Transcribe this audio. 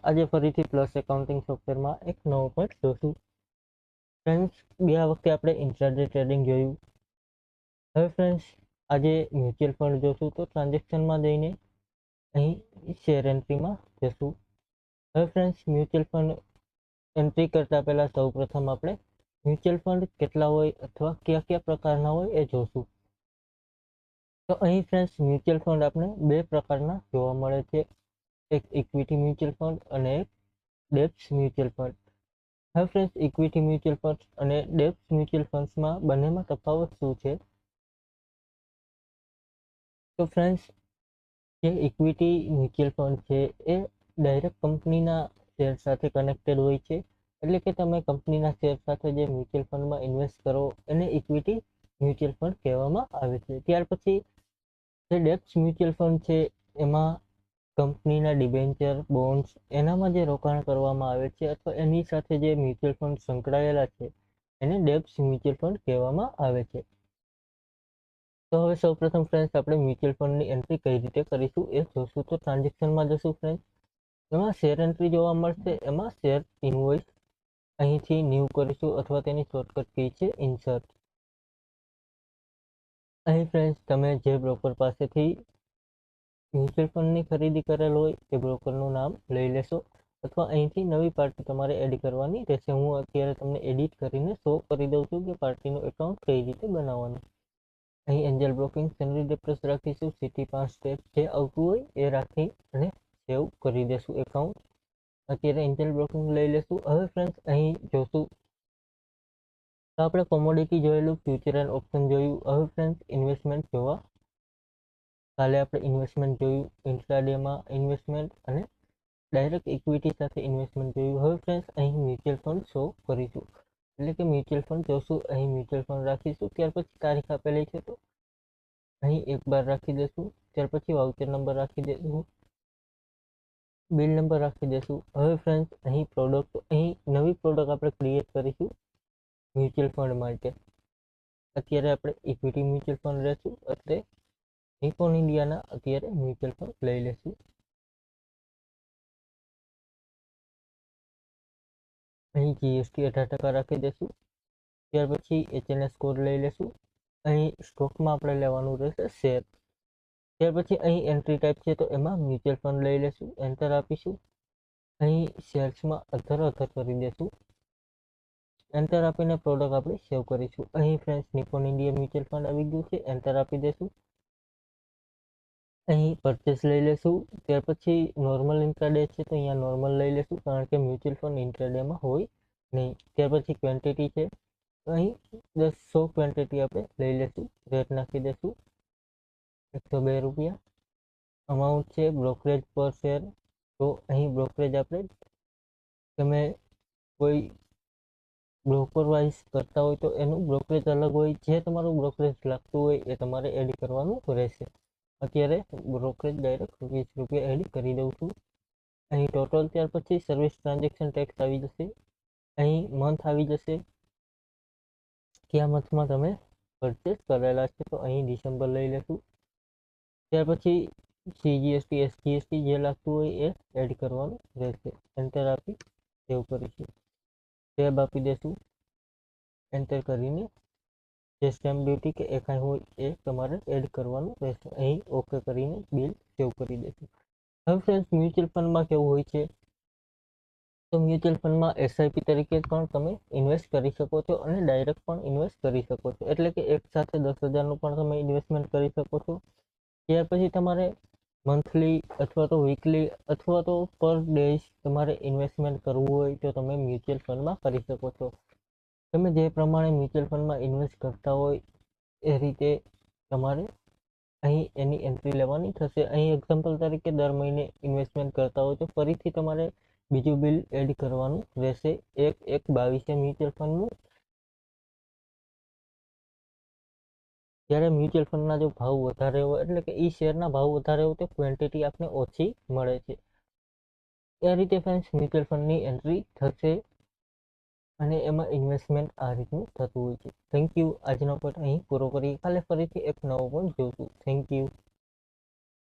આજે ફરીથી plus accounting સોફ્ટવેરમાં એક નવો પોઈન્ટ જોશું. ફ્રેન્ડ્સ, ગયા વખતે આપણે ઇન્ટ્રાડે ટ્રેડિંગ જોયું. હવે ફ્રેન્ડ્સ, આજે મ્યુચ્યુઅલ ફંડ જોશું. તો ટ્રાન્ઝેક્શનમાં જઈને અહીં શેર એન્ટ્રીમાં જશું. હવે ફ્રેન્ડ્સ, મ્યુચ્યુઅલ ફંડ એન્ટ્રી કરતા પહેલા સૌપ્રથમ આપણે મ્યુચ્યુઅલ ફંડ કેટલા હોય અથવા કયા કયા પ્રકારના હોય એ જોશું. તો અહીં ફ્રેન્ડ્સ, મ્યુચ્યુઅલ ફંડ આપણે બે પ્રકારના જોવા મળે છે. એક ઇક્વિટી મ્યુચ્યુઅલ ફંડ અને એક ડેપ્સ મ્યુચ્યુઅલ ફંડ. હવે ફ્રેન્ડ્સ, ઇક્વિટી મ્યુચ્યુઅલ ફંડ અને ડેપ્સ મ્યુચ્યુઅલ ફંડ્સમાં બંનેમાં તફાવત શું છે? તો ફ્રેન્ડ્સ, જે ઇક્વિટી મ્યુચ્યુઅલ ફંડ છે એ ડાયરેક્ટ કંપનીના શેર સાથે કનેક્ટેડ હોય છે. એટલે કે તમે કંપનીના શેર સાથે જે મ્યુચ્યુઅલ ફંડમાં ઇન્વેસ્ટ કરો એને ઇક્વિટી મ્યુચ્યુઅલ ફંડ કહેવામાં આવે છે. ત્યાર પછી જે ડેપ્સ મ્યુચ્યુઅલ ફંડ છે એમાં કંપનીના ડિબેન્ચર, બોન્ડ્સ એનામાં જે રોકાણ કરવામાં આવે છે અથવા એની સાથે જે મ્યુચ્યુઅલ ફંડ સંકળાયેલા છે એને ડેપ્સ મ્યુચ્યુઅલ ફંડ કહેવામાં આવે છે. તો હવે સૌપ્રથમ ફ્રેન્ડ્સ, આપણે મ્યુચ્યુઅલ ફંડની એન્ટ્રી કઈ રીતે કરીશું એ જોશું. તો ટ્રાન્ઝેક્શનમાં જશું ફ્રેન્ડ્સ. એમાં શેર એન્ટ્રી જોવા મળશે. એમાં શેર ઇનવોઇસ અહીંથી ન્યૂ કરીશું અથવા તેની શોર્ટકટ કી છે ઇન્સર્ટ. અહીં ફ્રેન્ડ્સ, તમે જે બ્રોકર પાસેથી મ્યુચ્યુઅલ ફંડની ખરીદી કરેલ હોય એ બ્રોકરનું નામ લઈ લેશો અથવા અહીંથી નવી પાર્ટી તમારે એડ કરવાની રહેશે. હું અત્યારે તમને એડિટ કરીને શો કરી દઉં છું કે પાર્ટીનું એકાઉન્ટ કઈ રીતે બનાવવાનું. અહીં એન્જલ બ્રોકિંગ સેનરી ડેપ્રેસ રાખીશું. સિટી 5 સ્ટેટ જે આવતું હોય એ રાખી અને સેવ કરી દેશું એકાઉન્ટ. અત્યારે એન્જલ બ્રોકિંગ લઈ લેશું. હવે ફ્રેન્ડ્સ, અહીં જોશું તો આપણે કોમોડિટી જોયેલું, ફ્યુચર એન્ડ ઓપ્શન જોયું. હવે ફ્રેન્ડ્સ, ઇન્વેસ્ટમેન્ટ જોવા. કાલે આપણે ઇન્વેસ્ટમેન્ટ જોયું, ઇન્ટ્રાડેમાં ઇન્વેસ્ટમેન્ટ અને ડાયરેક્ટ ઇક્વિટી સાથે ઇન્વેસ્ટમેન્ટ જોયું. હવે ફ્રેન્ડ્સ, અહીં મ્યુચ્યુઅલ ફંડ શો કરીશું. એટલે કે મ્યુચ્યુઅલ ફંડ જોશું. અહીં મ્યુચ્યુઅલ ફંડ રાખીશું. ત્યાર પછી તારીખ આપેલી છે તો અહીં 1/12 રાખી દેશું. ત્યાર પછી વાઉચર નંબર રાખી દેશું. બિલ નંબર રાખી દેશું. હવે ફ્રેન્ડ્સ, અહીં પ્રોડક્ટ, અહીં નવી પ્રોડક્ટ આપણે ક્રિએટ કરીશું મ્યુચ્યુઅલ ફંડ માટે. અત્યારે આપણે ઇક્વિટી મ્યુચ્યુઅલ ફંડ લેશું એટલે નિપોન ઇન્ડિયાના અત્યારે મ્યુચ્યુઅલ ફંડ લઈ લેશું. અહીં જીએસટી 18% રાખી દેશું. ત્યાર પછી HNS કોડ લઈ લેશું. અહીં સ્ટોકમાં આપણે લેવાનું રહેશે શેર. ત્યાર પછી અહીં એન્ટ્રી ટાઈપ છે તો એમાં મ્યુચ્યુઅલ ફંડ લઈ લેશું. એન્ટર આપીશું. અહીં શેર્સમાં 18 કરી દેશું. એન્ટર આપીને પ્રોડક્ટ આપણે સેવ કરીશું. અહીં ફ્રેન્ડ્સ, નિપોન ઇન્ડિયા મ્યુચ્યુઅલ ફંડ આવી ગયું છે. એન્ટર આપી દેશું. અહીં પરચેસ લઈ લેશું. ત્યાર પછી નોર્મલ ઇન્ટ્રાડે છે તો અહીંયા નોર્મલ લઈ લેશું કારણ કે મ્યુચ્યુઅલ ફંડ ઇન્ટ્રાડેમાં હોય નહીં. ત્યાર પછી ક્વોન્ટિટી છે તો અહીં 100 ક્વોન્ટિટી આપણે લઈ લેશું. રેટ નાખી દેશું 102 રૂપિયા. અમાઉન્ટ છે બ્રોકરેજ પર શેર, તો અહીં બ્રોકરેજ આપણે તમે કોઈ બ્રોકર વાઇઝ કરતા હોય તો એનું બ્રોકરેજ અલગ હોય. જે તમારું બ્રોકરેજ લાગતું હોય એ તમારે એડ કરવાનું રહેશે. અત્યારે બ્રોકરેજ ડાયરેક્ટ 20 રૂપિયા એડ કરી દઉં છું. અહીં ટોટલ. ત્યાર પછી સર્વિસ ટ્રાન્ઝેક્શન ટેક્સ આવી જશે. અહીં મંથ આવી જશે, કયા મંથમાં તમે પરચેસ કરેલા છે તો અહીં ડિસેમ્બર લઈ લેશું. ત્યાર પછી CGST SGST જે લાગતું હોય એ એડ કરવાનું રહેશે. એન્ટર આપી સેવ કરીશું. ટેબ આપી દેશું. એન્ટર કરીને જે સ્ટેમ્પ ડ્યુટી કે એ કાંઈ હોય એ તમારે એડ કરવાનું રહેશે. અહીં ઓકે કરીને બિલ સેવ કરી દેશું. હવે ફ્રેન્ડ્સ, મ્યુચ્યુઅલ ફંડમાં કેવું હોય છે તો મ્યુચ્યુઅલ ફંડમાં SIP તરીકે પણ તમે ઇન્વેસ્ટ કરી શકો છો અને ડાયરેક્ટ પણ ઇન્વેસ્ટ કરી શકો છો. એટલે કે એક સાથે 10,000નું પણ તમે ઇન્વેસ્ટમેન્ટ કરી શકો છો. ત્યાર પછી તમારે મંથલી અથવા તો વીકલી અથવા તો પર ડે તમારે ઇન્વેસ્ટમેન્ટ કરવું હોય તો તમે મ્યુચ્યુઅલ ફંડમાં કરી શકો છો. તમે જે પ્રમાણે મ્યુચ્યુઅલ ફંડમાં ઇન્વેસ્ટ કરતા હોય એ રીતે તમારે અહીં એની એન્ટ્રી લેવાની થશે. અહીં એક્ઝામ્પલ તરીકે દર મહિને ઇન્વેસ્ટમેન્ટ કરતા હોય તો ફરીથી તમારે બીજું બિલ એડ કરવાનું રહેશે 1/1/22 મ્યુચ્યુઅલ ફંડનું. જ્યારે મ્યુચ્યુઅલ ફંડના જો ભાવ વધારે હોય એટલે કે શેરના ભાવ વધારે હોય તો ક્વોન્ટિટી આપને ઓછી મળે છે. એ રીતે ફ્રેન્ડ્સ, મ્યુચ્યુઅલ ફંડની એન્ટ્રી થશે અને એમાં ઇન્વેસ્ટમેન્ટ આ રીતનું થતું હોય છે. Thank you. આજનો પોઈન્ટ અહીં પૂરો કરીએ. કાલે ફરીથી એક નવો પોઈન્ટ જોઈશું. Thank you.